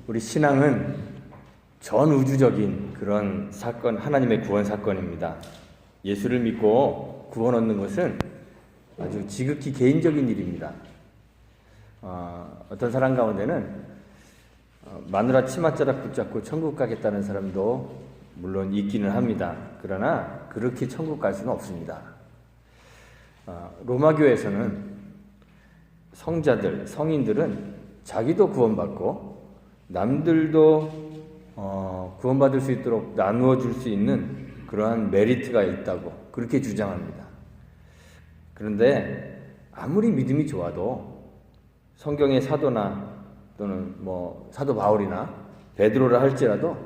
우리 신앙은 전 우주적인 그런 사건, 하나님의 구원 사건입니다. 예수를 믿고 구원 얻는 것은 아주 지극히 개인적인 일입니다. 어떤 사람 가운데는 마누라 치맛자락 붙잡고 천국 가겠다는 사람도 물론 있기는 합니다. 그러나 그렇게 천국 갈 수는 없습니다. 로마교에서는 성자들, 성인들은 자기도 구원받고 남들도 구원받을 수 있도록 나누어 줄 수 있는 그러한 메리트가 있다고 그렇게 주장합니다. 그런데 아무리 믿음이 좋아도 성경의 사도나 또는 사도 바울이나 베드로라 할지라도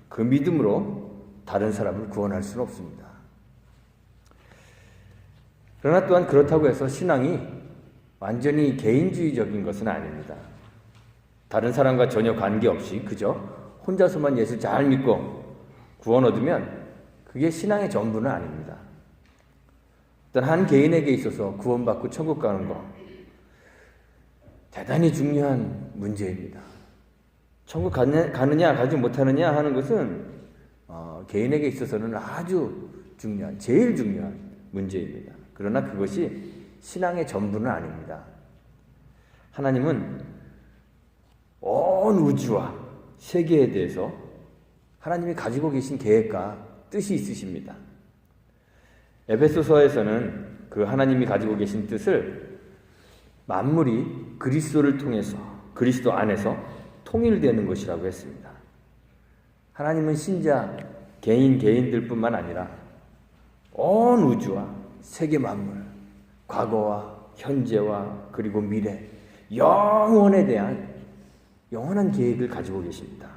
그 믿음으로 다른 사람을 구원할 수는 없습니다. 그러나 또한 그렇다고 해서 신앙이 완전히 개인주의적인 것은 아닙니다. 다른 사람과 전혀 관계없이 그저 혼자서만 예수 잘 믿고 구원 얻으면 그게 신앙의 전부는 아닙니다. 어떤 한 개인에게 있어서 구원받고 천국 가는 거 대단히 중요한 문제입니다. 천국 가느냐 가지 못하느냐 하는 것은 개인에게 있어서는 아주 중요한, 제일 중요한 문제입니다. 그러나 그것이 신앙의 전부는 아닙니다. 하나님은 온 우주와 세계에 대해서 하나님이 가지고 계신 계획과 뜻이 있으십니다. 에베소서에서는 그 하나님이 가지고 계신 뜻을 만물이 그리스도를 통해서 그리스도 안에서 통일되는 것이라고 했습니다. 하나님은 신자 개인들뿐만 아니라 온 우주와 세계 만물, 과거와 현재와 그리고 미래, 영원에 대한 영원한 계획을 가지고 계십니다.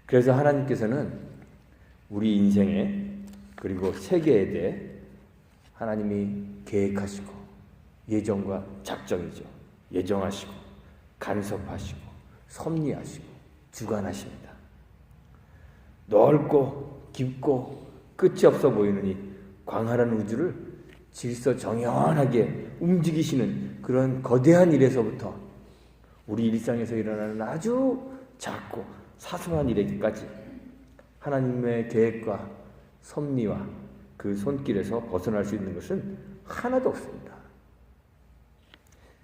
그래서 하나님께서는 우리 인생에 그리고 세계에 대해 하나님이 계획하시고 예정과 작정이죠. 예정하시고 간섭하시고 섭리하시고 주관하십니다. 넓고 깊고 끝이 없어 보이는 이 광활한 우주를 질서정연하게 움직이시는 그런 거대한 일에서부터 우리 일상에서 일어나는 아주 작고 사소한 일에까지 하나님의 계획과 섭리와 그 손길에서 벗어날 수 있는 것은 하나도 없습니다.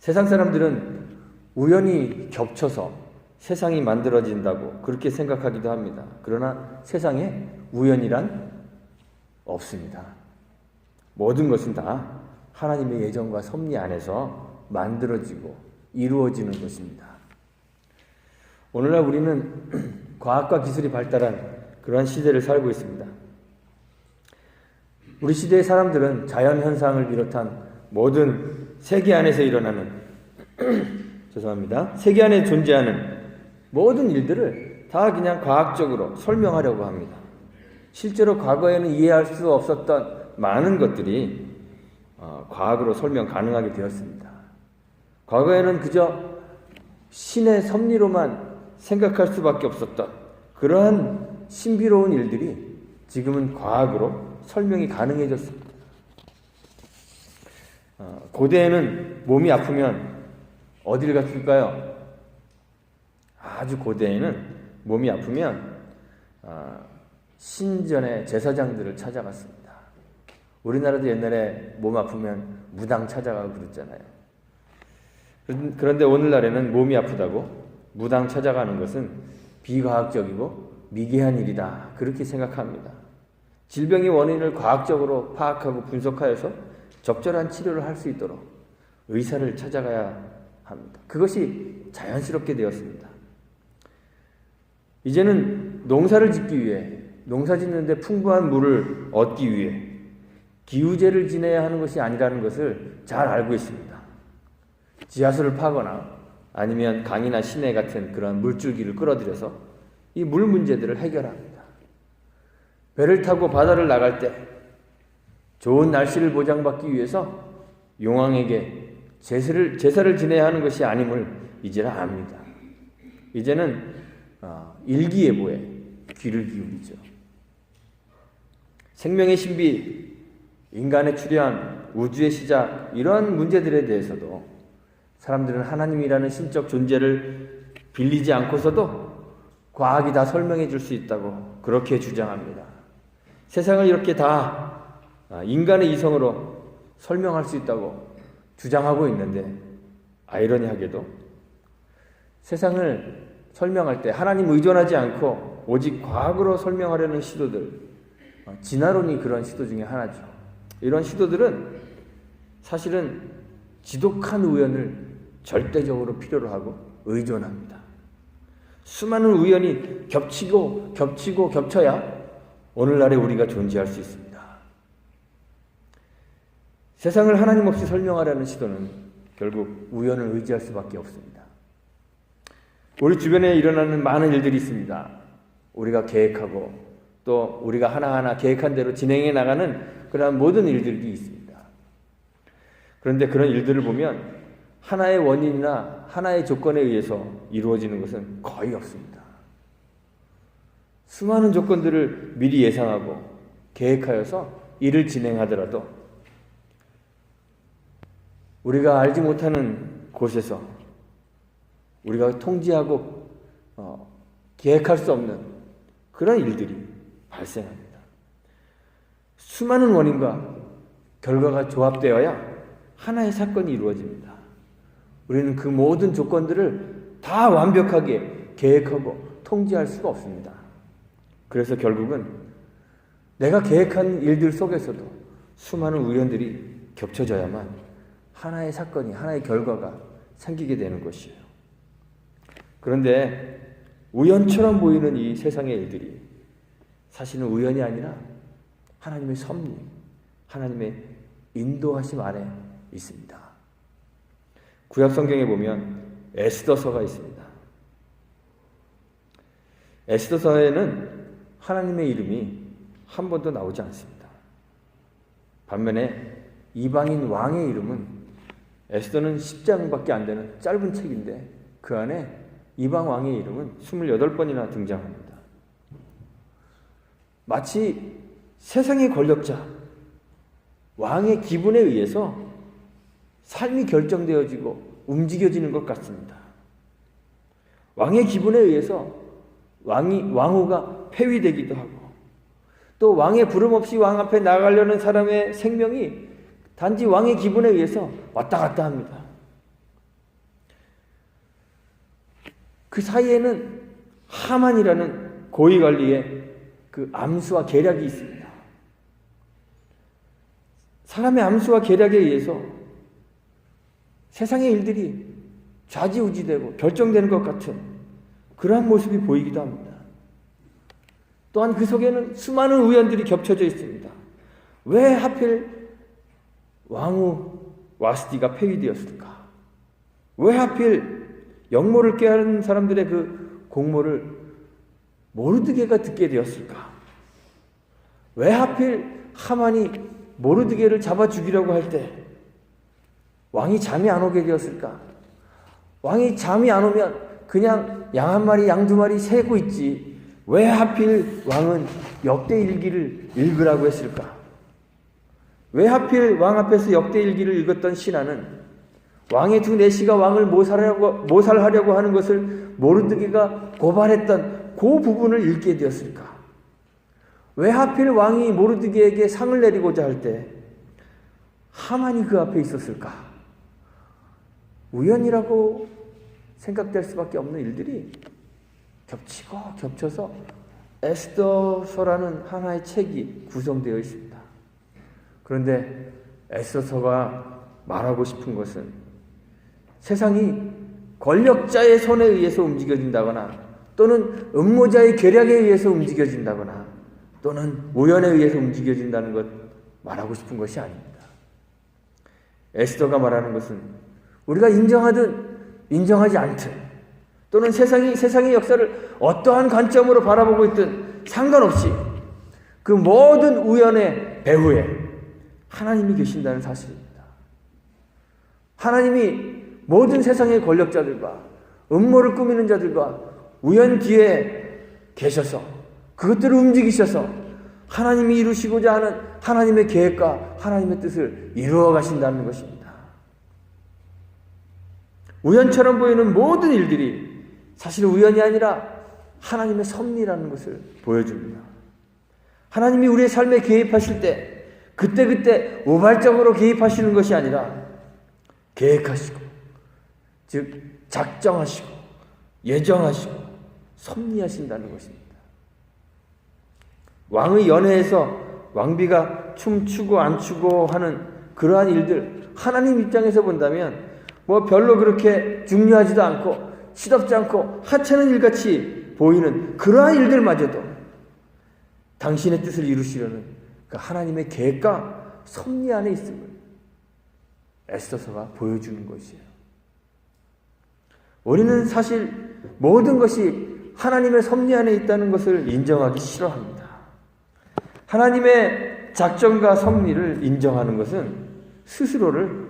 세상 사람들은 우연히 겹쳐서 세상이 만들어진다고 그렇게 생각하기도 합니다. 그러나 세상에 우연이란 없습니다. 모든 것은 다 하나님의 예정과 섭리 안에서 만들어지고 이루어지는 것입니다. 오늘날 우리는 과학과 기술이 발달한 그러한 시대를 살고 있습니다. 우리 시대의 사람들은 자연현상을 비롯한 모든 세계 안에서 일어나는 세계 안에 존재하는 모든 일들을 다 그냥 과학적으로 설명하려고 합니다. 실제로 과거에는 이해할 수 없었던 많은 것들이 과학으로 설명 가능하게 되었습니다. 과거에는 그저 신의 섭리로만 생각할 수밖에 없었던 그러한 신비로운 일들이 지금은 과학으로 설명이 가능해졌습니다. 고대에는 몸이 아프면 어디를 갔을까요? 아주 고대에는 몸이 아프면 신전의 제사장들을 찾아갔습니다. 우리나라도 옛날에 몸 아프면 무당 찾아가고 그랬잖아요. 그런데 오늘날에는 몸이 아프다고 무당 찾아가는 것은 비과학적이고 미개한 일이다. 그렇게 생각합니다. 질병의 원인을 과학적으로 파악하고 분석하여서 적절한 치료를 할 수 있도록 의사를 찾아가야 합니다. 그것이 자연스럽게 되었습니다. 이제는 농사를 짓기 위해, 농사 짓는데 풍부한 물을 얻기 위해 기우제를 지내야 하는 것이 아니라는 것을 잘 알고 있습니다. 지하수를 파거나 아니면 강이나 시내 같은 그런 물줄기를 끌어들여서 이 물 문제들을 해결합니다. 배를 타고 바다를 나갈 때 좋은 날씨를 보장받기 위해서 용왕에게 제사를 지내야 하는 것이 아님을 이제는 압니다. 이제는 일기예보에 귀를 기울이죠. 생명의 신비, 인간의 출현, 우주의 시작 이러한 문제들에 대해서도 사람들은 하나님이라는 신적 존재를 빌리지 않고서도 과학이 다 설명해 줄 수 있다고 그렇게 주장합니다. 세상을 이렇게 다 인간의 이성으로 설명할 수 있다고 주장하고 있는데, 아이러니하게도 세상을 설명할 때 하나님 의존하지 않고 오직 과학으로 설명하려는 시도들, 진화론이 그런 시도 중에 하나죠. 이런 시도들은 사실은 지독한 우연을 절대적으로 필요로 하고 의존합니다. 수많은 우연이 겹치고 겹쳐야 오늘날에 우리가 존재할 수 있습니다. 세상을 하나님 없이 설명하려는 시도는 결국 우연을 의지할 수밖에 없습니다. 우리 주변에 일어나는 많은 일들이 있습니다. 우리가 계획하고 또 우리가 하나하나 계획한 대로 진행해 나가는 그런 모든 일들이 있습니다. 그런데 그런 일들을 보면 하나의 원인이나 하나의 조건에 의해서 이루어지는 것은 거의 없습니다. 수많은 조건들을 미리 예상하고 계획하여서 일을 진행하더라도 우리가 알지 못하는 곳에서 우리가 통제하고 계획할 수 없는 그런 일들이 발생합니다. 수많은 원인과 결과가 조합되어야 하나의 사건이 이루어집니다. 우리는 그 모든 조건들을 다 완벽하게 계획하고 통제할 수가 없습니다. 그래서 결국은 내가 계획한 일들 속에서도 수많은 우연들이 겹쳐져야만 하나의 사건이, 하나의 결과가 생기게 되는 것이에요. 그런데 우연처럼 보이는 이 세상의 일들이 사실은 우연이 아니라 하나님의 섭리, 하나님의 인도하심 안에 있습니다. 구약 성경에 보면 에스더서가 있습니다. 에스더서에는 하나님의 이름이 한 번도 나오지 않습니다. 반면에 이방인 왕의 이름은, 에스더는 10장밖에 안 되는 짧은 책인데 그 안에 이방 왕의 이름은 28번이나 등장합니다. 마치 세상의 권력자, 왕의 기분에 의해서 삶이 결정되어지고 움직여지는 것 같습니다. 왕의 기분에 의해서 왕후가 폐위되기도 하고, 또 왕의 부름 없이 왕 앞에 나가려는 사람의 생명이 단지 왕의 기분에 의해서 왔다 갔다 합니다. 그 사이에는 하만이라는 고위관리의 그 암수와 계략이 있습니다. 사람의 암수와 계략에 의해서 세상의 일들이 좌지우지되고 결정되는 것 같은 그러한 모습이 보이기도 합니다. 또한 그 속에는 수많은 우연들이 겹쳐져 있습니다. 왜 하필 왕후 와스디가 폐위되었을까? 왜 하필 역모를 꾀하는 사람들의 그 공모를 모르드게가 듣게 되었을까? 왜 하필 하만이 모르드게를 잡아 죽이려고 할 때 왕이 잠이 안 오게 되었을까? 왕이 잠이 안 오면 그냥 양 한 마리, 양 두 마리 세고 있지, 왜 하필 왕은 역대일기를 읽으라고 했을까? 왜 하필 왕 앞에서 역대일기를 읽었던 신하는 왕의 두 내시가 왕을 모살하려고 하는 것을 모르드게가 고발했던 그 부분을 읽게 되었을까? 왜 하필 왕이 모르드게에게 상을 내리고자 할 때 하만이 그 앞에 있었을까? 우연이라고 생각될 수밖에 없는 일들이 겹치고 겹쳐서 에스더서라는 하나의 책이 구성되어 있습니다. 그런데 에스더서가 말하고 싶은 것은 세상이 권력자의 손에 의해서 움직여진다거나, 또는 음모자의 계략에 의해서 움직여진다거나, 또는 우연에 의해서 움직여진다는 것 말하고 싶은 것이 아닙니다. 에스더가 말하는 것은 우리가 인정하든 인정하지 않든, 또는 세상의 역사를 어떠한 관점으로 바라보고 있든 상관없이 그 모든 우연의 배후에 하나님이 계신다는 사실입니다. 하나님이 모든 세상의 권력자들과 음모를 꾸미는 자들과 우연 뒤에 계셔서 그것들을 움직이셔서 하나님이 이루시고자 하는 하나님의 계획과 하나님의 뜻을 이루어 가신다는 것입니다. 우연처럼 보이는 모든 일들이 사실 우연이 아니라 하나님의 섭리라는 것을 보여줍니다. 하나님이 우리의 삶에 개입하실 때 그때그때 우발적으로 개입하시는 것이 아니라 계획하시고, 즉 작정하시고 예정하시고 섭리하신다는 것입니다. 왕의 연회에서 왕비가 춤추고 안 추고 하는 그러한 일들, 하나님 입장에서 본다면 별로 그렇게 중요하지도 않고 시덥지 않고 하찮은 일같이 보이는 그러한 일들마저도 당신의 뜻을 이루시려는 그 하나님의 계획과 섭리 안에 있음을 에스더서가 보여주는 것이에요. 우리는 사실 모든 것이 하나님의 섭리 안에 있다는 것을 인정하기 싫어합니다. 하나님의 작정과 섭리를 인정하는 것은 스스로를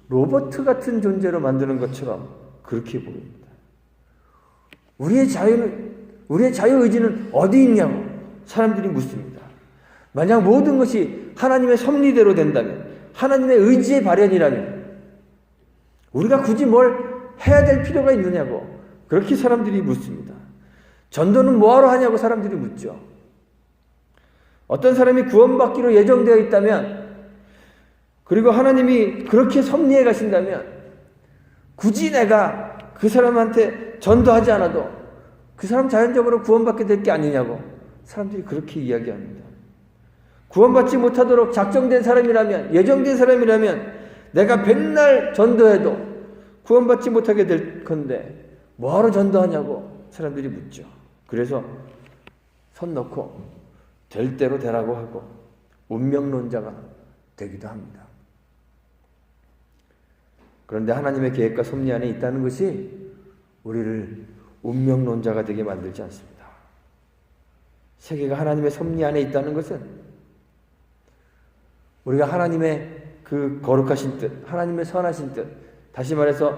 로봇 같은 존재로 만드는 것처럼 그렇게 보입니다. 우리의 자유의지는 어디 있냐고 사람들이 묻습니다. 만약 모든 것이 하나님의 섭리대로 된다면, 하나님의 의지의 발현이라면 우리가 굳이 뭘 해야 될 필요가 있느냐고 그렇게 사람들이 묻습니다. 전도는 뭐하러 하냐고 사람들이 묻죠. 어떤 사람이 구원받기로 예정되어 있다면, 그리고 하나님이 그렇게 섭리해 가신다면 굳이 내가 그 사람한테 전도하지 않아도 그 사람 자연적으로 구원받게 될 게 아니냐고 사람들이 그렇게 이야기합니다. 구원받지 못하도록 작정된 사람이라면, 예정된 사람이라면 내가 맨날 전도해도 구원받지 못하게 될 건데 뭐하러 전도하냐고 사람들이 묻죠. 그래서 손 놓고 될 대로 되라고 하고 운명론자가 되기도 합니다. 그런데 하나님의 계획과 섭리 안에 있다는 것이 우리를 운명론자가 되게 만들지 않습니다. 세계가 하나님의 섭리 안에 있다는 것은 우리가 하나님의 그 거룩하신 뜻, 하나님의 선하신 뜻, 다시 말해서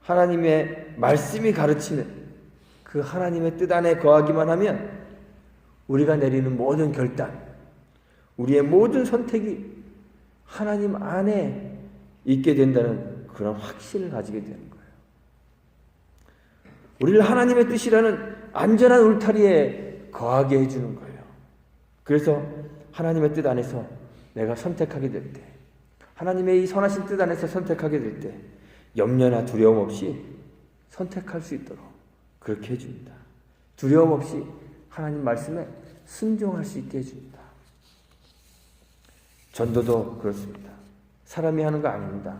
하나님의 말씀이 가르치는 그 하나님의 뜻 안에 거하기만 하면 우리가 내리는 모든 결단, 우리의 모든 선택이 하나님 안에 있게 된다는 그런 확신을 가지게 되는 거예요. 우리를 하나님의 뜻이라는 안전한 울타리에 거하게 해주는 거예요. 그래서 하나님의 뜻 안에서 내가 선택하게 될 때, 하나님의 이 선하신 뜻 안에서 선택하게 될 때 염려나 두려움 없이 선택할 수 있도록 그렇게 해줍니다. 두려움 없이 하나님 말씀에 순종할 수 있게 해줍니다. 전도도 그렇습니다. 사람이 하는 거 아닙니다.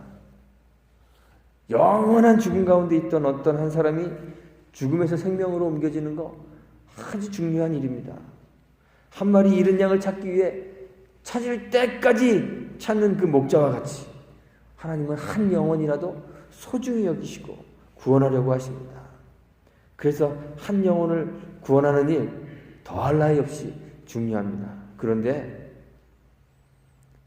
영원한 죽음 가운데 있던 어떤 한 사람이 죽음에서 생명으로 옮겨지는 거 아주 중요한 일입니다. 한 마리 잃은 양을 찾기 위해 찾을 때까지 찾는 그 목자와 같이 하나님은 한 영혼이라도 소중히 여기시고 구원하려고 하십니다. 그래서 한 영혼을 구원하는 일 더할 나위 없이 중요합니다. 그런데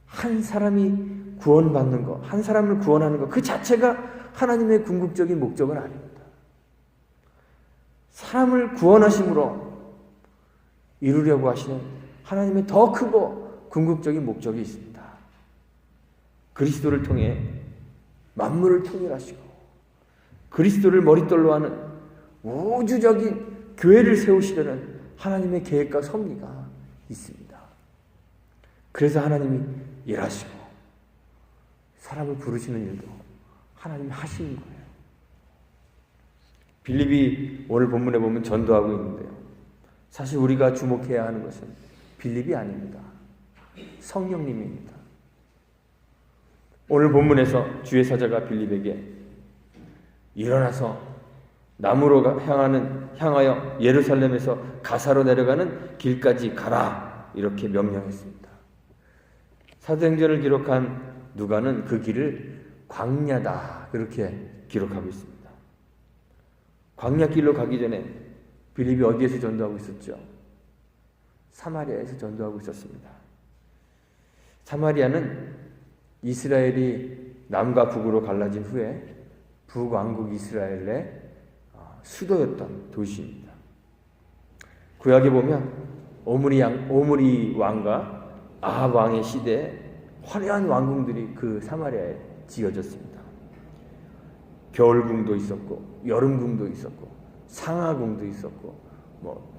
한 사람이 구원받는 것, 한 사람을 구원하는 것, 그 자체가 하나님의 궁극적인 목적은 아닙니다. 사람을 구원하심으로 이루려고 하시는 하나님의 더 크고 궁극적인 목적이 있습니다. 그리스도를 통해 만물을 통일하시고 그리스도를 머릿돌로 하는 우주적인 교회를 세우시려는 하나님의 계획과 섭리가 있습니다. 그래서 하나님이 일하시고 사람을 부르시는 일도 하나님이 하시는 거예요. 빌립이 오늘 본문에 보면 전도하고 있는데요. 사실 우리가 주목해야 하는 것은 빌립이 아닙니다. 성령님입니다. 오늘 본문에서 주의 사자가 빌립에게 일어나서 남으로 향하여 예루살렘에서 가사로 내려가는 길까지 가라 이렇게 명령했습니다. 사도행전을 기록한 누가는 그 길을 광야다 그렇게 기록하고 있습니다. 광야길로 가기 전에 빌립이 어디에서 전도하고 있었죠? 사마리아에서 전도하고 있었습니다. 사마리아는 이스라엘이 남과 북으로 갈라진 후에 북왕국 이스라엘의 수도였던 도시입니다. 구약에 보면 오므리 왕과 아합 왕의 시대에 화려한 왕궁들이 그 사마리아에 지어졌습니다. 겨울궁도 있었고 여름궁도 있었고 상하궁도 있었고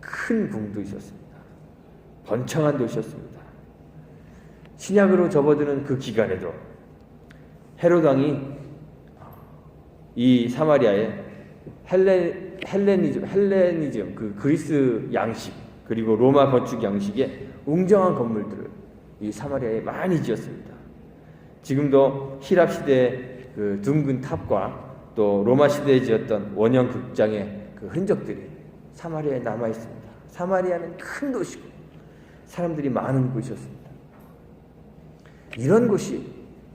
큰 궁도 있었습니다. 번창한 도시였습니다. 신약으로 접어드는 그 기간에도 헤롯 왕이 이 사마리아에 헬레니즘, 그 그리스 양식 그리고 로마 건축 양식의 웅장한 건물들을 이 사마리아에 많이 지었습니다. 지금도 히랍 시대의 그 둥근 탑과 또 로마 시대에 지었던 원형 극장의 그 흔적들이 사마리아에 남아 있습니다. 사마리아는 큰 도시고 사람들이 많은 곳이었습니다. 이런 곳이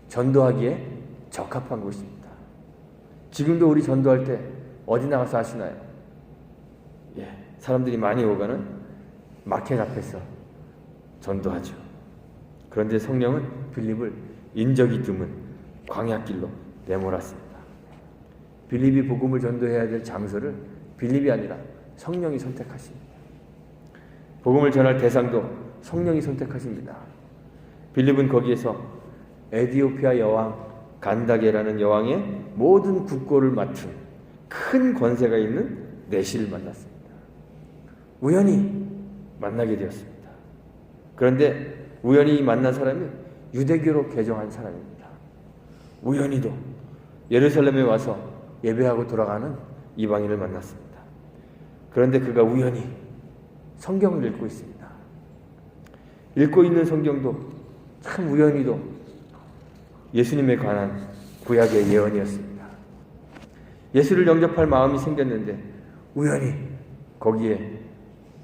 전도하기에 적합한 곳입니다. 지금도 우리 전도할 때 어디 나가서 하시나요? 사람들이 많이 오가는 마켓 앞에서 전도하죠. 그런데 성령은 빌립을 인적이 드문 광야길로 내몰았습니다. 빌립이 복음을 전도해야 될 장소를 빌립이 아니라 성령이 선택하십니다. 복음을 전할 대상도 성령이 선택하십니다. 빌립은 거기에서 에디오피아 여왕 간다게라는 여왕의 모든 국고를 맡은 큰 권세가 있는 내시를 만났습니다. 우연히 만나게 되었습니다. 그런데 우연히 만난 사람이 유대교로 개종한 사람입니다. 우연히도 예루살렘에 와서 예배하고 돌아가는 이방인을 만났습니다. 그런데 그가 우연히 성경을 읽고 있습니다. 읽고 있는 성경도 참 우연히도 예수님에 관한 구약의 예언이었습니다. 예수를 영접할 마음이 생겼는데 우연히 거기에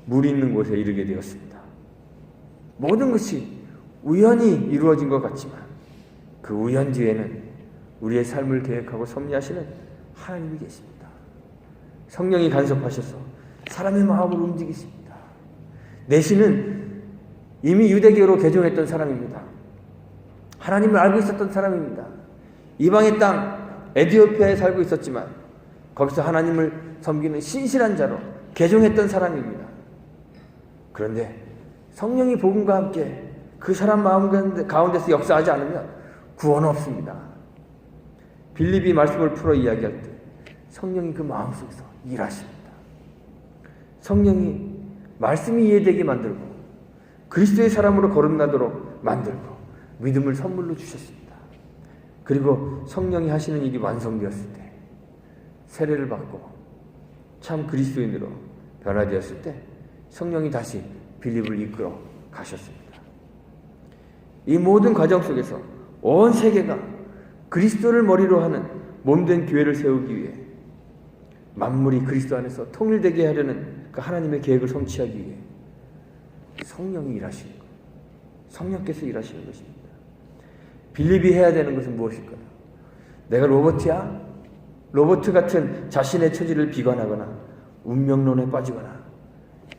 물 있는 곳에 이르게 되었습니다. 모든 것이 우연히 이루어진 것 같지만 그 우연 뒤에는 우리의 삶을 계획하고 섭리하시는 하나님이 계십니다. 성령이 간섭하셔서 사람의 마음을 움직이십니다. 내시는 이미 유대교로 개종했던 사람입니다. 하나님을 알고 있었던 사람입니다. 이방의 땅 에디오피아에 살고 있었지만 거기서 하나님을 섬기는 신실한 자로 개종했던 사람입니다. 그런데 성령이 복음과 함께 그 사람 마음 가운데서 역사하지 않으면 구원 없습니다. 빌립이 말씀을 풀어 이야기할 때 성령이 그 마음속에서 일하십니다. 성령이 말씀이 이해되게 만들고 그리스도의 사람으로 거듭나도록 만들고 믿음을 선물로 주셨습니다. 그리고 성령이 하시는 일이 완성되었을 때 세례를 받고 참 그리스도인으로 변화되었을 때 성령이 다시 빌립을 이끌어 가셨습니다. 이 모든 과정 속에서 온 세계가 그리스도를 머리로 하는 몸된 교회를 세우기 위해 만물이 그리스도 안에서 통일되게 하려는 그 하나님의 계획을 성취하기 위해 성령이 일하시는 거예요. 성령께서 일하시는 것입니다. 빌립이 해야 되는 것은 무엇일까요? 내가 로봇이야? 로봇 같은 자신의 처지를 비관하거나 운명론에 빠지거나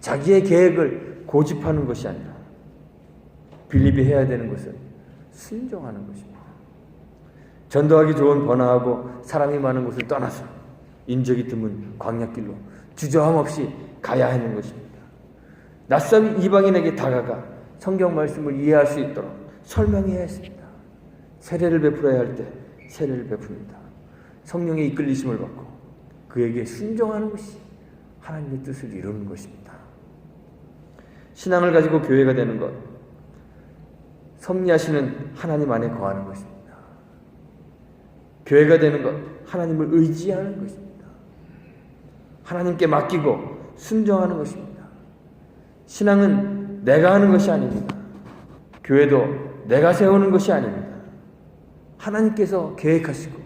자기의 계획을 고집하는 것이 아니라 빌립이 해야 되는 것은 순종하는 것입니다. 전도하기 좋은 번화하고 사람이 많은 곳을 떠나서 인적이 드문 광야길로 주저함 없이 가야 하는 것입니다. 낯선 이방인에게 다가가 성경 말씀을 이해할 수 있도록 설명해야 했습니다. 세례를 베풀어야 할 때 세례를 베풉니다. 성령의 이끌리심을 받고 그에게 순종하는 것이 하나님의 뜻을 이루는 것입니다. 신앙을 가지고 교회가 되는 것, 섭리하시는 하나님 안에 거하는 것입니다. 교회가 되는 것, 하나님을 의지하는 것입니다. 하나님께 맡기고 순종하는 것입니다. 신앙은 내가 하는 것이 아닙니다. 교회도 내가 세우는 것이 아닙니다. 하나님께서 계획하시고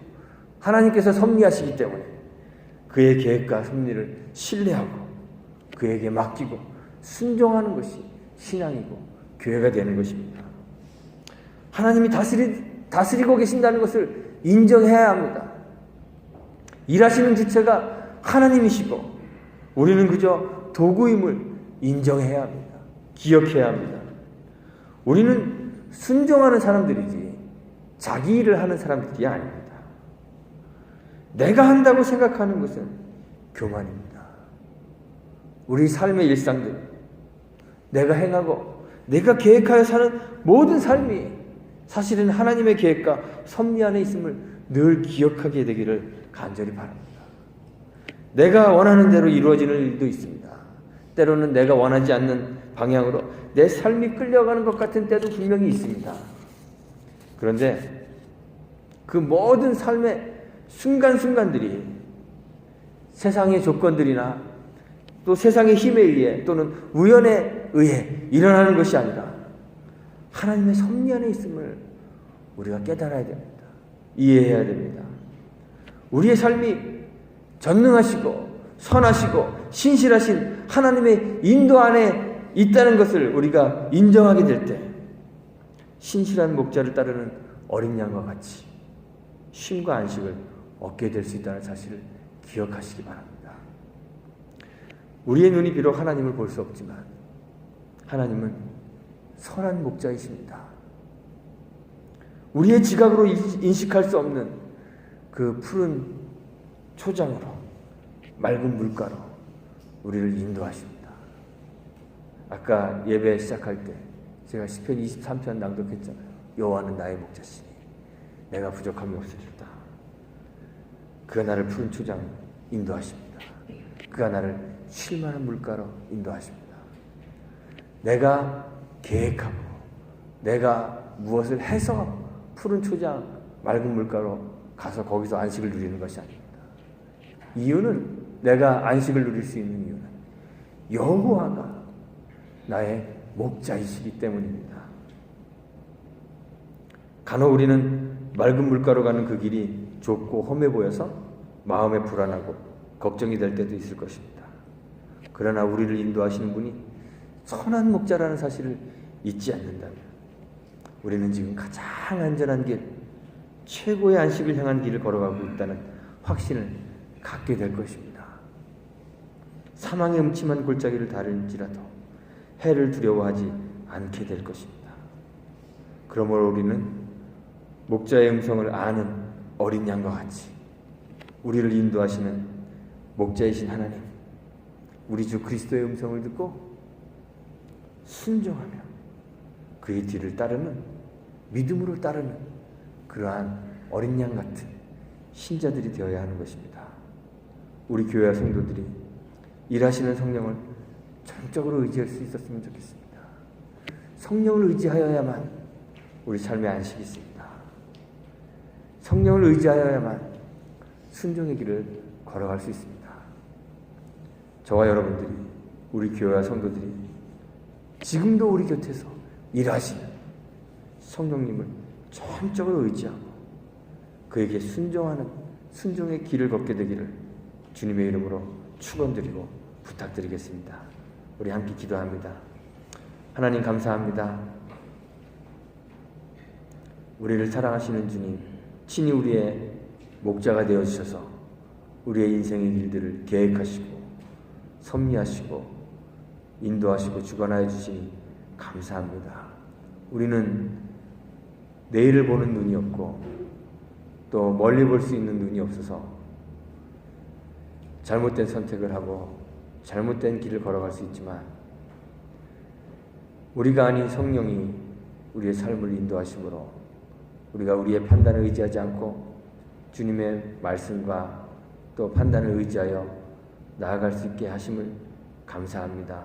하나님께서 섭리하시기 때문에 그의 계획과 섭리를 신뢰하고 그에게 맡기고 순종하는 것이 신앙이고 교회가 되는 것입니다. 하나님이 다스리고 계신다는 것을 인정해야 합니다. 일하시는 주체가 하나님이시고 우리는 그저 도구임을 인정해야 합니다. 기억해야 합니다. 우리는 순종하는 사람들이지 자기 일을 하는 사람들이 아닙니다. 내가 한다고 생각하는 것은 교만입니다. 우리 삶의 일상들, 내가 행하고 내가 계획하여 사는 모든 삶이 사실은 하나님의 계획과 섭리 안에 있음을 늘 기억하게 되기를 간절히 바랍니다. 내가 원하는 대로 이루어지는 일도 있습니다. 때로는 내가 원하지 않는 방향으로 내 삶이 끌려가는 것 같은 때도 분명히 있습니다. 그런데 그 모든 삶의 순간순간들이 세상의 조건들이나 또 세상의 힘에 의해 또는 우연에 의해 일어나는 것이 아니라 하나님의 섭리 안에 있음을 우리가 깨달아야 됩니다. 이해해야 됩니다. 우리의 삶이 전능하시고 선하시고 신실하신 하나님의 인도 안에 있다는 것을 우리가 인정하게 될 때 신실한 목자를 따르는 어린 양과 같이 쉼과 안식을 얻게 될 수 있다는 사실을 기억하시기 바랍니다. 우리의 눈이 비록 하나님을 볼 수 없지만 하나님은 선한 목자이십니다. 우리의 지각으로 인식할 수 없는 그 푸른 초장으로 맑은 물가로 우리를 인도하십니다. 아까 예배 시작할 때 제가 시편 23편 낭독했잖아요. 여호와는 나의 목자시니 내가 부족함이 없으리로다. 그가 나를 푸른 초장 인도하십니다. 그가 나를 쉴 만한 물가로 인도하십니다. 내가 계획하고 내가 무엇을 해서 푸른 초장 맑은 물가로 가서 거기서 안식을 누리는 것이 아닙니다. 이유는 내가 안식을 누릴 수 있는 이유는 여호와가 나의 목자이시기 때문입니다. 간혹 우리는 맑은 물가로 가는 그 길이 좁고 험해 보여서 마음에 불안하고 걱정이 될 때도 있을 것입니다. 그러나 우리를 인도하시는 분이 선한 목자라는 사실을 잊지 않는다면 우리는 지금 가장 안전한 길, 최고의 안식을 향한 길을 걸어가고 있다는 확신을 갖게 될 것입니다. 사망의 음침한 골짜기를 다를지라도 해를 두려워하지 않게 될 것입니다. 그러므로 우리는 목자의 음성을 아는 어린 양과 같이 우리를 인도하시는 목자이신 하나님, 우리 주 그리스도의 음성을 듣고 순종하며 그의 뒤를 따르는, 믿음으로 따르는 그러한 어린 양 같은 신자들이 되어야 하는 것입니다. 우리 교회와 성도들이 일하시는 성령을 전적으로 의지할 수 있었으면 좋겠습니다. 성령을 의지하여야만 우리 삶의 안식이 있습니다. 성령을 의지하여야만 순종의 길을 걸어갈 수 있습니다. 저와 여러분들이, 우리 교회와 성도들이 지금도 우리 곁에서 일하시는 성령님을 전적으로 의지하고 그에게 순종하는 순종의 길을 걷게 되기를 주님의 이름으로 축원드리고 부탁드리겠습니다. 우리 함께 기도합니다. 하나님 감사합니다. 우리를 사랑하시는 주님, 친히 우리의 목자가 되어주셔서 우리의 인생의 길들을 계획하시고 섭리하시고 인도하시고 주관하여 주시니 감사합니다. 우리는 내일을 보는 눈이 없고 또 멀리 볼 수 있는 눈이 없어서 잘못된 선택을 하고 잘못된 길을 걸어갈 수 있지만 우리가 아닌 성령이 우리의 삶을 인도하심으로 우리가 우리의 판단을 의지하지 않고 주님의 말씀과 또 판단을 의지하여 나아갈 수 있게 하심을 감사합니다.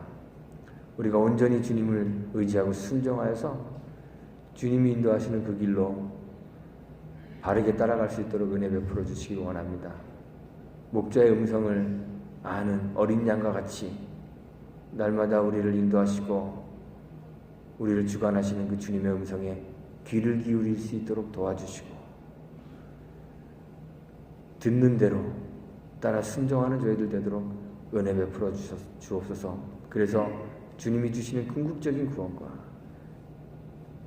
우리가 온전히 주님을 의지하고 순종하여서 주님이 인도하시는 그 길로 바르게 따라갈 수 있도록 은혜 베풀어 주시기 원합니다. 목자의 음성을 아는 어린 양과 같이 날마다 우리를 인도하시고 우리를 주관하시는 그 주님의 음성에 귀를 기울일 수 있도록 도와주시고 듣는 대로 따라 순종하는 저희들 되도록 은혜 베풀어 주옵소서. 그래서 주님이 주시는 궁극적인 구원과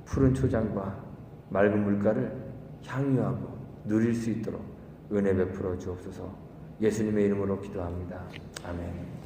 푸른 초장과 맑은 물가를 향유하고 누릴 수 있도록 은혜 베풀어 주옵소서. 예수님의 이름으로 기도합니다. 아멘.